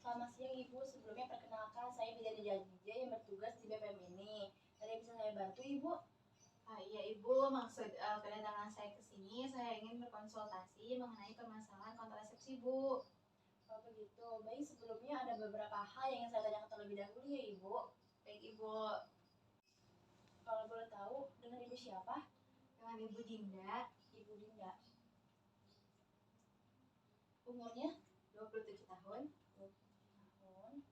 Selamat siang Ibu, sebelumnya perkenalkan saya Bidadari Jajija yang bertugas di BPM ini. Ada bisa saya bantu Ibu? Iya Ibu, maksud kedatangan saya ke sini, saya ingin berkonsultasi mengenai permasalahan kontrasepsi Bu. Oh begitu, baik sebelumnya ada beberapa hal yang ingin saya tanyakan terlebih dahulu ya Ibu. Baik Ibu. Kalau boleh tahu, dengan Ibu siapa? Dengan Ibu Dinda. Ibu Dinda. Umurnya? 27 tahun. 27 tahun.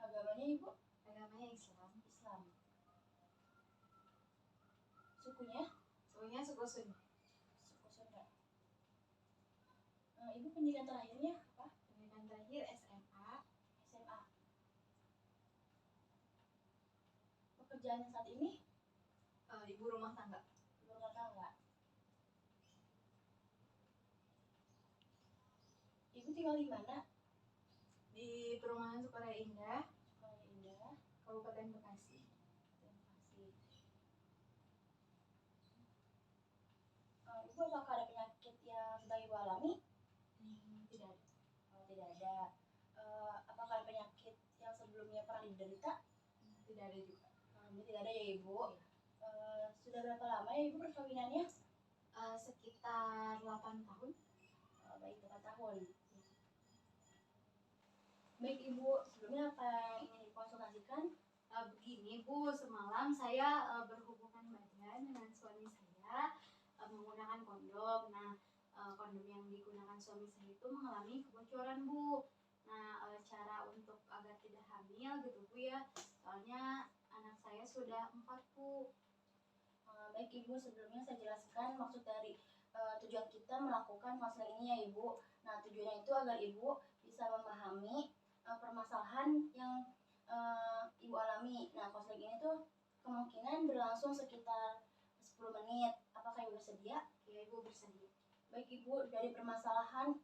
Agamanya Ibu? Agamanya Islam. Islam. Sukunya? Sukunya suku Sunda. Suku Sunda. Ibu pendidikan terakhirnya apa? Pendidikan terakhir SMA. SMA. Pekerjaannya saat ini? Ibu rumah tangga. Ibu rumah tangga. Ibu tinggal di mana? Di perumahan Sukaraya Indah. Sukaraya Indah. Kabupaten Bekasi. Ibu apakah ada penyakit yang sedang Ibu alami? Tidak ada. Tidak ada. Apakah ada penyakit yang sebelumnya pernah diderita? Tidak ada juga. Tidak ada ya Ibu. Sudah berapa lama ya Ibu perkawinannya? Sekitar 8 tahun. Baik, 8 tahun. Baik Ibu, sebelumnya apa yang ingin dikonsultasikan? Begini Bu, semalam saya berhubungan badan dengan suami saya menggunakan kondom. Nah, kondom yang digunakan suami saya itu mengalami kebocoran Bu. Nah, cara untuk agar tidak hamil gitu Bu ya, soalnya anak saya sudah 4 Bu. Baik Ibu, sebelumnya saya jelaskan maksud dari tujuan kita melakukan konseling ini ya Ibu. Nah, tujuannya itu agar Ibu bisa memahami permasalahan yang Ibu alami. Nah, konseling ini tuh kemungkinan berlangsung sekitar 10 menit. Apakah Ibu bersedia? Ya, Ibu bersedia. Baik Ibu, dari permasalahan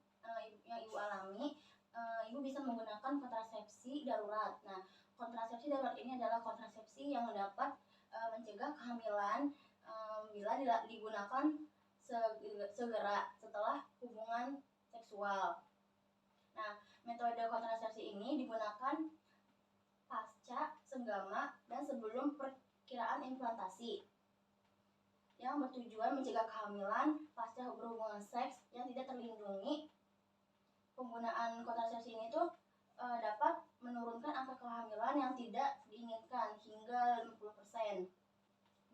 yang Ibu alami, Ibu bisa menggunakan kontrasepsi darurat. Nah, kontrasepsi darurat ini adalah kontrasepsi yang dapat mencegah kehamilan bila digunakan segera setelah hubungan seksual. Nah, metode kontrasepsi ini digunakan pasca, senggama, dan sebelum perkiraan implantasi yang bertujuan mencegah kehamilan pasca berhubungan seks yang tidak terlindungi. Penggunaan kontrasepsi ini tuh dapat menurunkan angka kehamilan yang tidak diinginkan hingga 50%.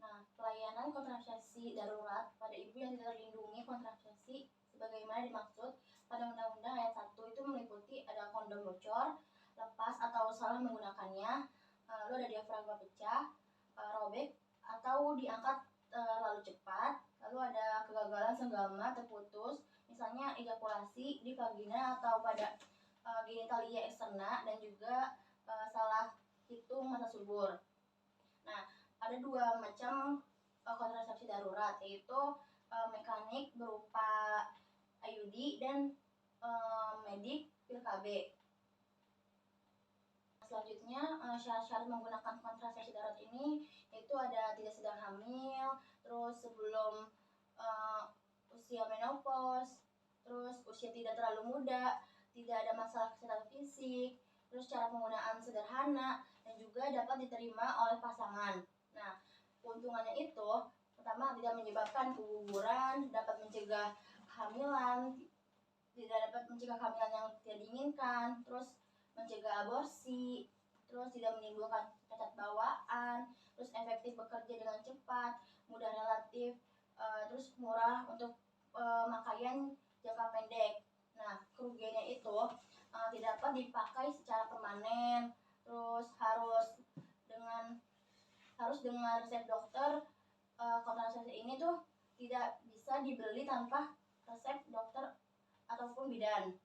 Nah, pelayanan kontrasepsi darurat pada ibu yang tidak terlindungi kontrasepsi sebagaimana dimaksud pada Undang-Undang Ayat 1 itu meliputi ada kondom bocor, lepas atau salah menggunakannya, lalu ada diafragma pecah, robek atau diangkat lalu cepat, lalu ada kegagalan senggama terputus, misalnya ejakulasi di vagina atau pada genitalia eksterna, dan juga salah hitung masa subur. Nah, ada dua macam kontrasepsi darurat, yaitu mekanik berupa IUD dan medik pil KB. Selanjutnya, syarat-syarat menggunakan kontrasepsi darurat ini yaitu ada tidak sedang hamil, terus sebelum usia menopause, terus usia tidak terlalu muda, tidak ada masalah kesehatan fisik, terus cara penggunaan sederhana, dan juga dapat diterima oleh pasangan. Nah, keuntungannya itu pertama tidak menyebabkan keguguran, dapat mencegah kehamilan, tidak dapat mencegah kehamilan yang tidak diinginkan, terus mencegah aborsi, terus tidak menimbulkan cacat bawaan, terus efektif bekerja dengan cepat, mudah relatif, terus murah untuk pemakaian jangka pendek. Nah, kerugiannya itu tidak dapat dipakai secara permanen, terus harus dengan resep dokter. Kontrasepsi ini tuh tidak bisa dibeli tanpa resep dokter ataupun bidan.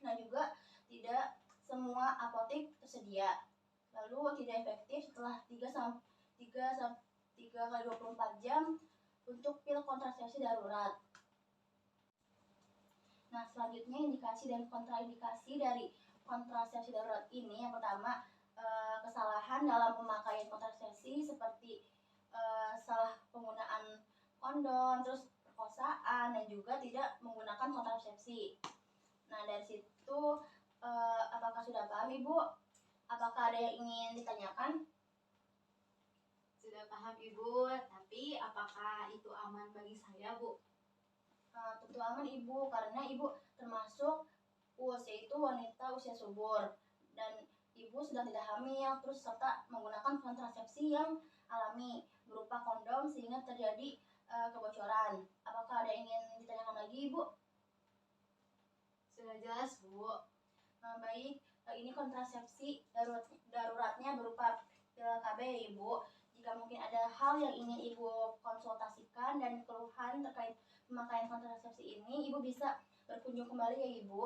Nah, juga tidak semua apotek tersedia. Lalu tidak efektif setelah 3 kali 24 jam untuk pil kontrasepsi darurat. Nah, selanjutnya indikasi dan kontraindikasi dari kontrasepsi darurat ini, yang pertama kesalahan dalam pemakaian kontrasepsi seperti salah penggunaan kondom, terus perkosaan, dan juga tidak menggunakan kontrasepsi. Nah, dari situ itu apakah sudah paham Ibu? Apakah ada yang ingin ditanyakan? Sudah paham Ibu, tapi apakah itu aman bagi saya, Bu? Tentu aman Ibu, karena Ibu termasuk usia itu wanita usia subur dan Ibu sedang tidak hamil, terus serta menggunakan kontrasepsi yang alami berupa kondom sehingga terjadi kebocoran. Apakah ada yang ingin ditanyakan lagi Ibu? Sudah jelas, Bu. Baik, ini kontrasepsi daruratnya berupa pil KB ya Ibu. Jika mungkin ada hal yang ingin Ibu konsultasikan dan keluhan terkait pemakaian kontrasepsi ini, Ibu bisa berkunjung kembali ya Ibu.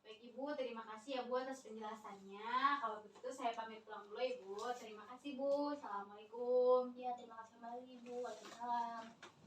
Baik Ibu, terima kasih ya Bu atas penjelasannya. Kalau begitu saya pamit pulang dulu Ibu. Terima kasih Bu. Assalamualaikum. Ya, terima kasih kembali Ibu. Waalaikumsalam.